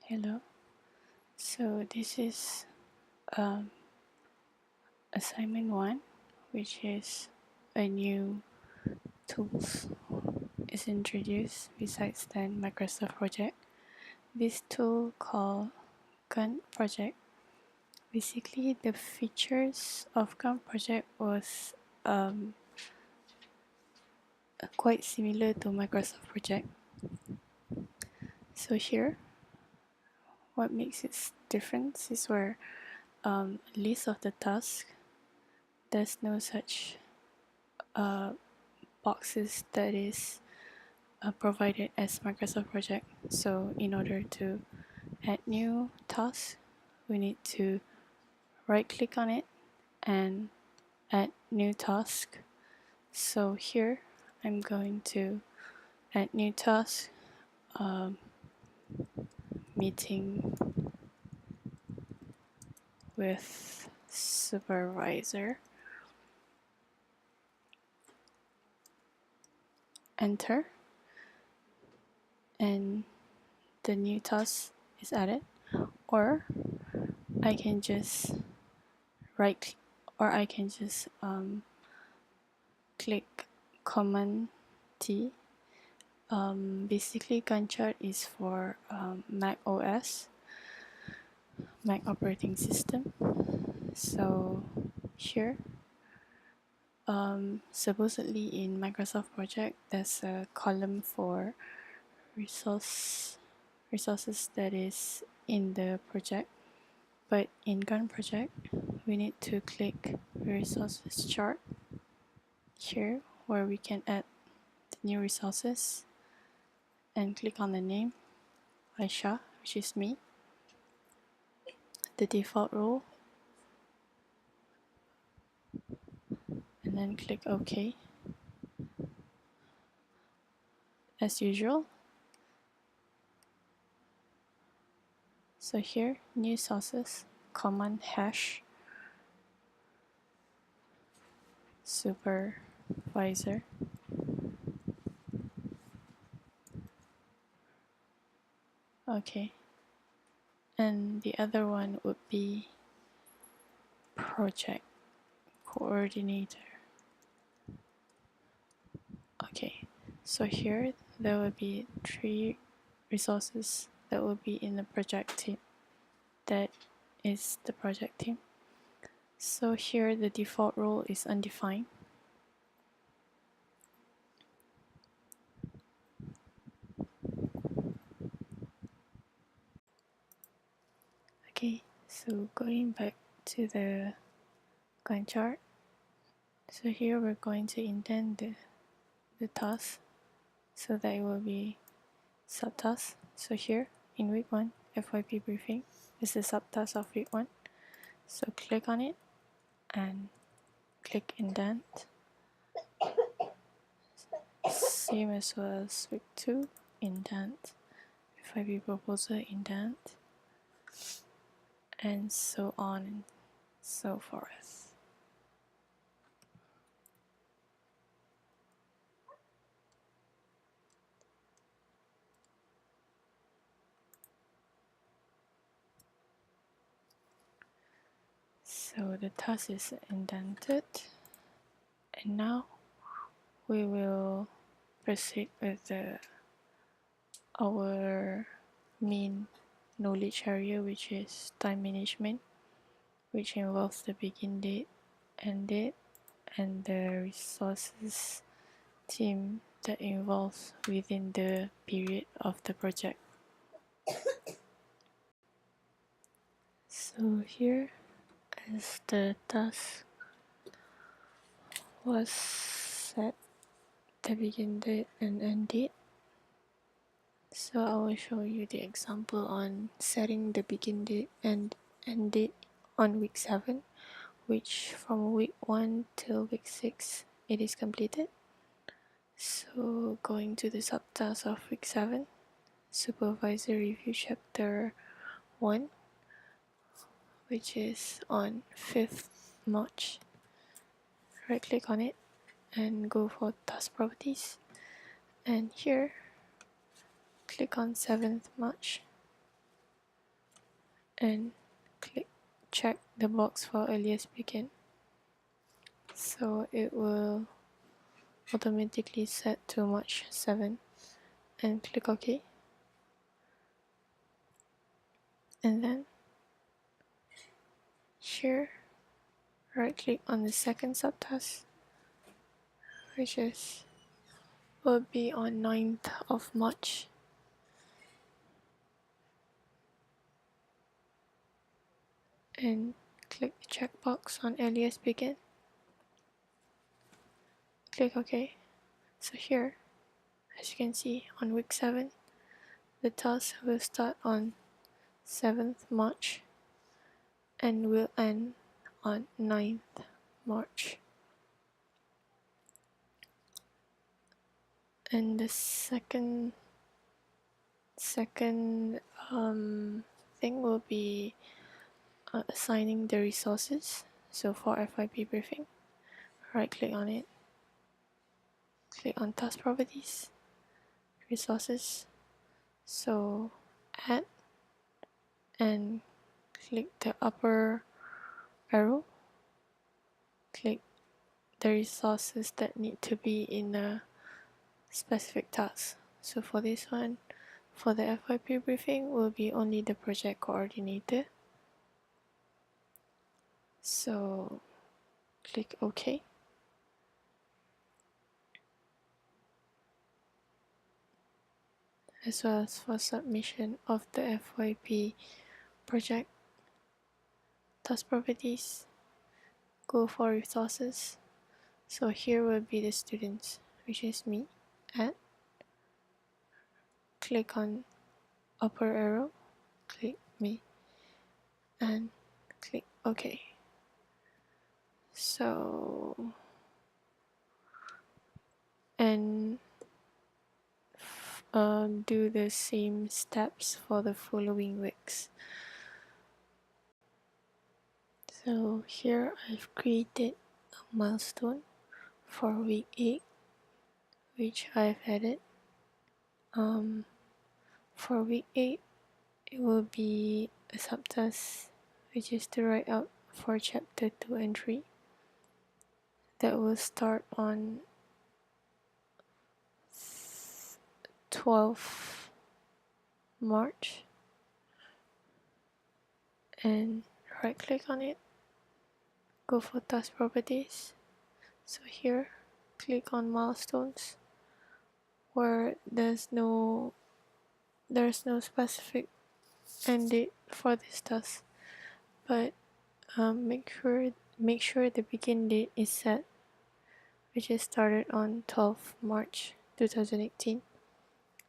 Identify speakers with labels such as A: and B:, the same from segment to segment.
A: Hello. So this is um, assignment 1, which is a new tools is introduced besides then Microsoft Project. This tool called GanttProject. Basically, the features of GanttProject was quite similar to Microsoft Project. So here, what makes it different is where list of the tasks. There's no such boxes that is provided as Microsoft Project. So in order to add new task, we need to right click on it and add new task. So here I'm going to add new task, meeting with supervisor. Enter, and the new task is added. Or I can just click Command T. Basically, Gantt chart is for Mac OS, Mac operating system. So here, supposedly in Microsoft Project, there's a column for resources that is in the project. But in Gantt project, we need to click resources chart here, where we can add the new resources and click on the name Aisha, which is me, the default role, and then click OK. As usual. So here, new sources, command hash supervisor. Okay. And the other one would be project coordinator. Okay, so here there will be 3 resources that will be in the project team. That is the project team. So here the default role is undefined. Okay, so going back to the Gantt chart. So here we're going to indent the task so that it will be subtask. So here in week 1, FYP briefing is the subtask of week 1. So click on it and click indent. Same as well as week 2, indent, FYP proposal, indent, and so on and so forth. So the task is indented, and now we will proceed with our main knowledge area, which is time management, which involves the begin date, end date, and the resources team that involves within the period of the project. So here as the task was set the begin date and end date. So I will show you the example on setting the begin date and end date on week 7, which from week 1 till week 6 it is completed. So going to the subtask of week 7, supervisor review chapter 1, which is on 5th March. Right click on it and go for task properties, and here click on 7th March and check the box for earliest begin. So it will automatically set to March 7 and click OK. And then here, right click on the second subtask, which will be on 9th of March. And click the checkbox on earliest begin. Click OK. So here, as you can see, on week 7, the task will start on 7th March and will end on 9th March. And the second thing will be assigning the resources. So for FYP briefing, right click on it, click on task properties, resources, so add, and click the upper arrow, click the resources that need to be in a specific task. So for this one, for the FYP briefing will be only the project coordinator. So click OK. As well as for submission of the FYP project task properties, go for resources. So here will be the students, which is me. Add, click on upper arrow, click me, and click OK. So, and do the same steps for the following weeks. So here I've created a milestone for week 8, which I've added. For week 8, it will be a subtask, which is to write out for chapter 2 and 3. That will start on 12th March, and right click on it, go for task properties. So here, click on milestones, where there's no specific end date for this task, but make sure the begin date is set, which is started on 12th March 2018,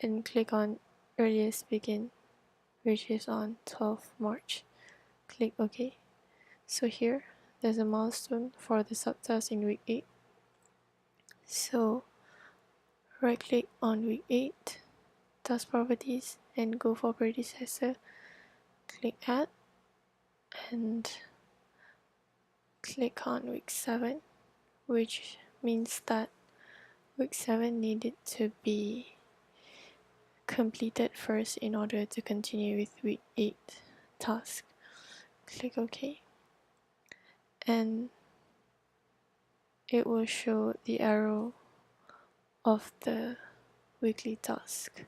A: and click on earliest begin, which is on 12th March. Click OK. So here, there's a milestone for the subtask in week 8. So right click on week 8, task properties, and go for predecessor. Click add, and click on week 7, which means that week 7 needed to be completed first in order to continue with week 8 task. Click OK, and it will show the arrow of the weekly task.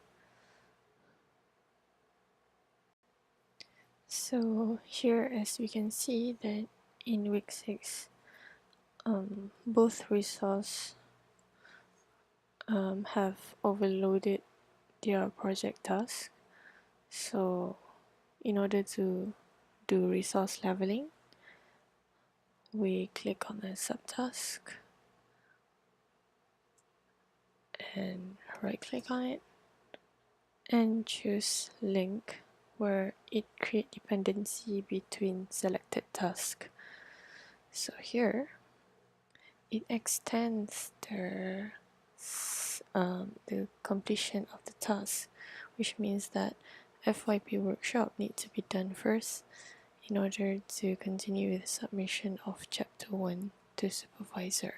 A: So here, as we can see, that in week 6, both resource have overloaded their project task. So in order to do resource leveling, we click on the subtask and right click on it and choose link, where it create dependency between selected task. So here it extends the completion of the task, which means that FYP workshop need to be done first in order to continue with the submission of chapter 1 to supervisor.